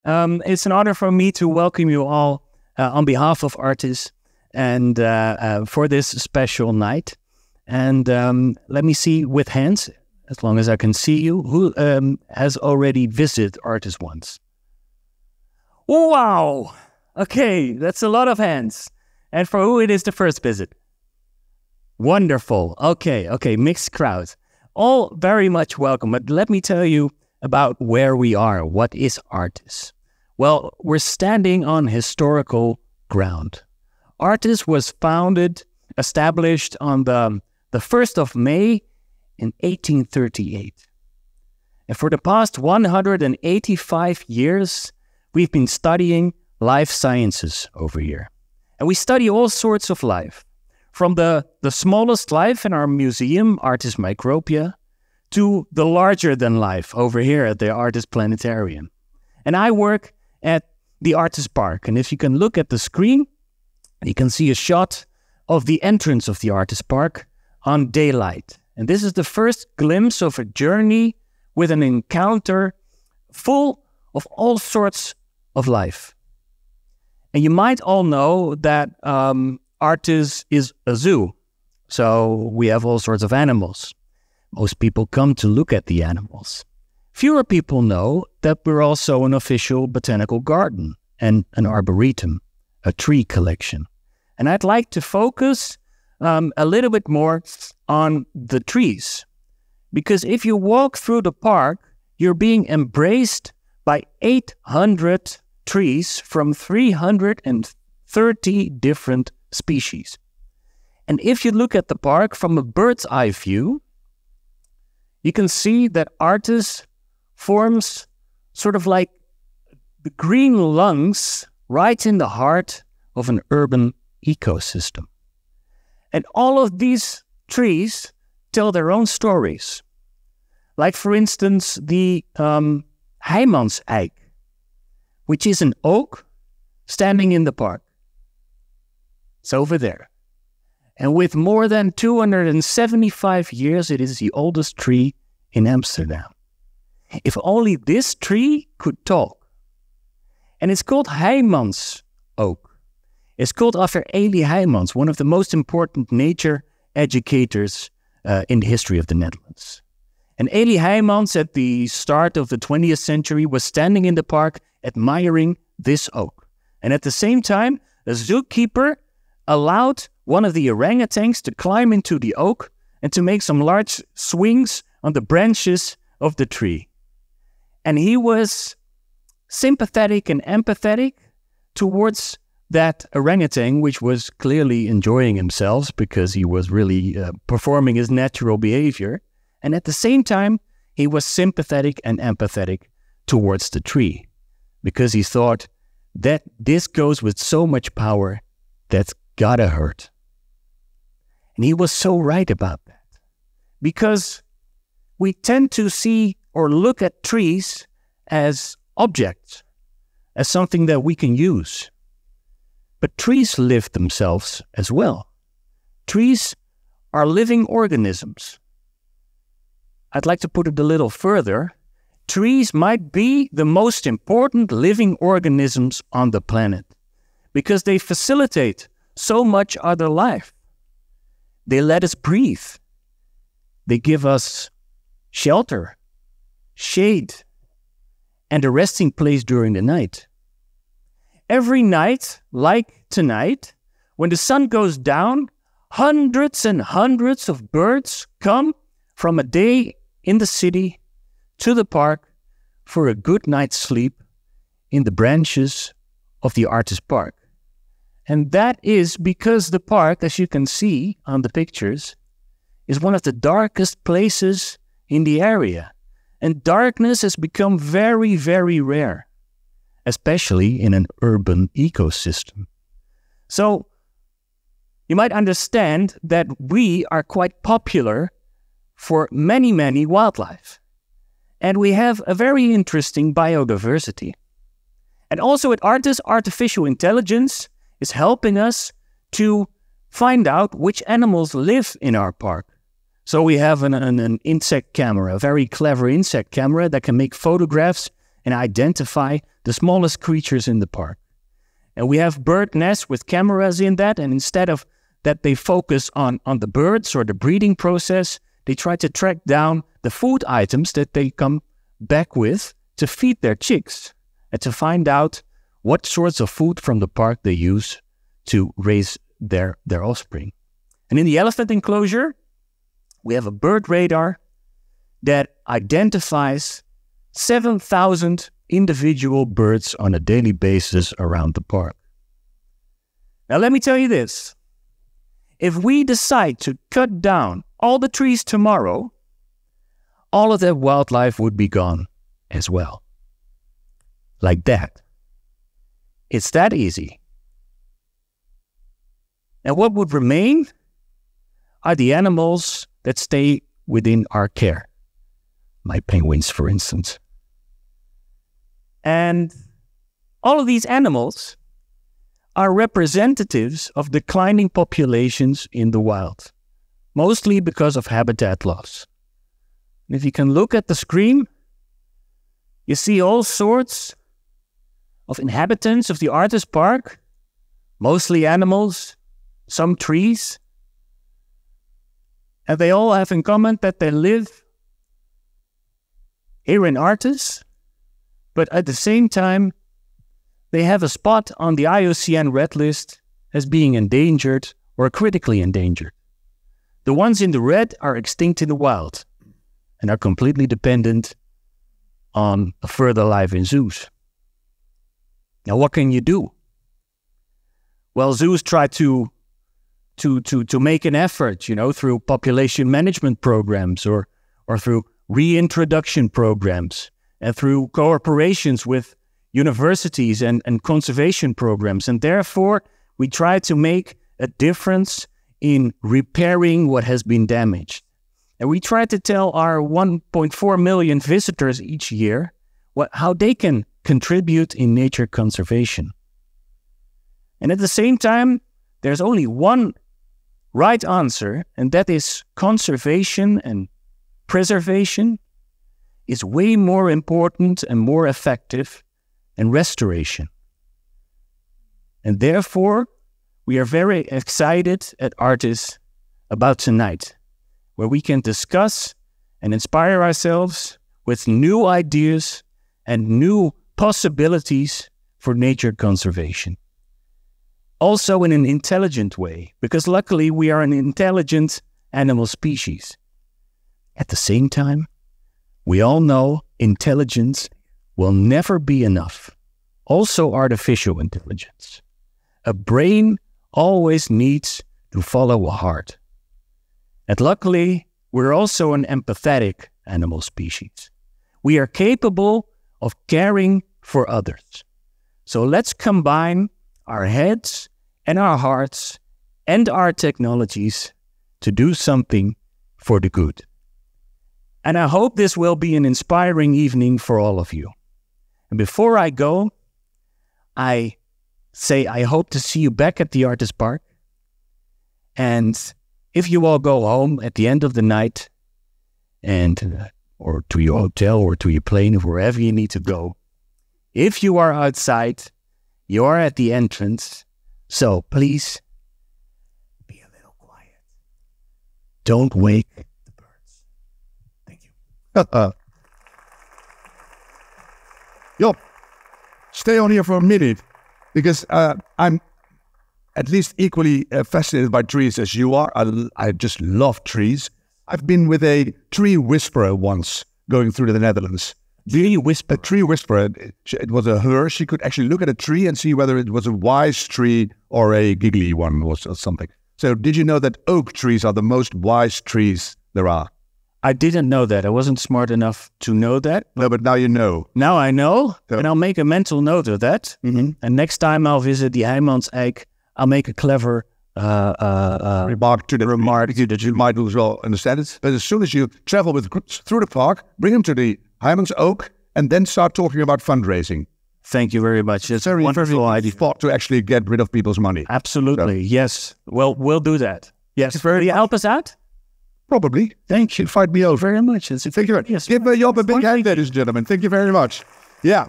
It's an honor for me to welcome you all on behalf of ARTIS and for this special night. And let me see with hands, as long as I can see you, who has already visited ARTIS once. Wow! Okay, that's a lot of hands. And for who it is the first visit? Wonderful. Okay, mixed crowd. All very much welcome, but let me tell you about where we are. What is ARTIS? Well, we're standing on historical ground. ARTIS was established on the 1st of May in 1838. And for the past 185 years, we've been studying life sciences over here. And we study all sorts of life, from the smallest life in our museum, ARTIS Micropia, to the larger than life over here at the ARTIS Planetarium. And I work at the ARTIS Park. And if you can look at the screen, you can see a shot of the entrance of the ARTIS Park on daylight. And this is the first glimpse of a journey with an encounter full of all sorts of life. And you might all know that ARTIS is a zoo. So we have all sorts of animals. Most people come to look at the animals. Fewer people know that we're also an official botanical garden and an arboretum, a tree collection. And I'd like to focus a little bit more on the trees. Because if you walk through the park, you're being embraced by 800 trees from 330 different species. And if you look at the park from a bird's eye view, you can see that ARTIS forms sort of like the green lungs right in the heart of an urban ecosystem. And all of these trees tell their own stories. Like, for instance, the Heimanseik, which is an oak standing in the park. It's over there. And with more than 275 years, it is the oldest tree in Amsterdam. If only this tree could talk. And it's called Heymans oak. It's called after Eli Heymans, one of the most important nature educators in the history of the Netherlands. And Eli Heymans, at the start of the 20th century, was standing in the park admiring this oak. And at the same time, a zookeeper allowed one of the orangutans to climb into the oak and to make some large swings on the branches of the tree. And he was sympathetic and empathetic towards that orangutan, which was clearly enjoying himself because he was really performing his natural behavior. And at the same time, he was sympathetic and empathetic towards the tree because he thought that this goes with so much power that's gotta hurt. And he was so right about that because we tend to see or look at trees as objects, as something that we can use. But trees live themselves as well. Trees are living organisms. I'd like to put it a little further. Trees might be the most important living organisms on the planet because they facilitate so much other life. They let us breathe. They give us shelter, shade, and a resting place during the night. Every night, like tonight, when the sun goes down, hundreds and hundreds of birds come from a day in the city to the park for a good night's sleep in the branches of the ARTIS Park. And that is because the park, as you can see on the pictures, is one of the darkest places in the area. And darkness has become very, very rare, especially in an urban ecosystem. So you might understand that we are quite popular for many, many wildlife. And we have a very interesting biodiversity. And also at ARTIS, artificial intelligence is helping us to find out which animals live in our park. So we have an insect camera, a very clever insect camera that can make photographs and identify the smallest creatures in the park. And we have bird nests with cameras in that, and instead of that they focus on the birds or the breeding process, they try to track down the food items that they come back with to feed their chicks and to find out what sorts of food from the park they use to raise their offspring. And in the elephant enclosure, we have a bird radar that identifies 7,000 individual birds on a daily basis around the park. Now let me tell you this. If we decide to cut down all the trees tomorrow, all of that wildlife would be gone as well. Like that. It's that easy. And what would remain are the animals that stay within our care. My penguins, for instance. And all of these animals are representatives of declining populations in the wild, mostly because of habitat loss. And if you can look at the screen, you see all sorts of inhabitants of the Artis Park, mostly animals, some trees, and they all have in common that they live here in Artis, but at the same time, they have a spot on the IUCN Red List as being endangered or critically endangered. The ones in the red are extinct in the wild and are completely dependent on a further life in zoos. Now, what can you do? Well, zoos try to make an effort, through population management programs or through reintroduction programs and through cooperations with universities and conservation programs. And therefore, we try to make a difference in repairing what has been damaged. And we try to tell our 1.4 million visitors each year how they can contribute in nature conservation. And at the same time, there's only one right answer, and that is conservation and preservation is way more important and more effective than restoration. And therefore, we are very excited at Artis about tonight, where we can discuss and inspire ourselves with new ideas and new possibilities for nature conservation. Also in an intelligent way, because luckily we are an intelligent animal species. At the same time, we all know intelligence will never be enough. Also artificial intelligence. A brain always needs to follow a heart. And luckily, we're also an empathetic animal species. We are capable of caring for others. So let's combine our heads and our hearts and our technologies to do something for the good. And I hope this will be an inspiring evening for all of you. And before I go, I say I hope to see you back at the Artis Park. And if you all go home at the end of the night, and or to your hotel or to your plane or wherever you need to go, if you are outside, you are at the entrance, so please be a little quiet. Don't wake the birds. Thank you. Job, stay on here for a minute, because I'm at least equally fascinated by trees as you are. I just love trees. I've been with a tree whisperer once going through the Netherlands. A tree whisperer. It was her. She could actually look at a tree and see whether it was a wise tree or a giggly one or something. So did you know that oak trees are the most wise trees there are? I didn't know that. I wasn't smart enough to know that. No, but now you know. Now I know, and I'll make a mental note of that. Mm-hmm. And next time I'll visit the Heimanseyck, I'll make a clever remark to that you might as well understand it. But as soon as you travel through the park, bring them to the Heimans Oak and then start talking about fundraising. Thank you very much. It's very wonderful idea to actually get rid of people's money. Absolutely, yes. Well, we'll do that. Yes. Will you help us out? Probably. Thank you. Fight me over. Very much. Thank you very much. Yes. Give Job a big hand, ladies and gentlemen. Thank you very much. Yeah.